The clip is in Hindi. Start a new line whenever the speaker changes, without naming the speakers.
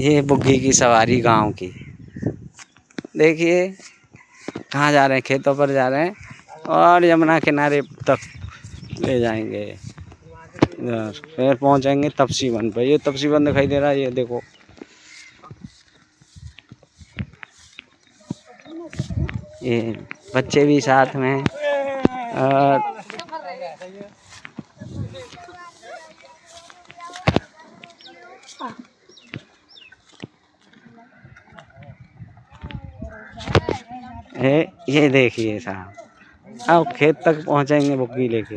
ये बुग्गी की सवारी गांव की। देखिए कहाँ जा रहे हैं, खेतों पर जा रहे हैं और यमुना किनारे तक ले जाएंगे। इधर फिर पहुंचेंगे तपसी बंध पे। ये तपसी बंध दिखाई दे रहा है, ये देखो। ये बच्चे भी साथ में और ये देखिए साहब, अब खेत तक पहुंचेंगे बुग्गी लेके।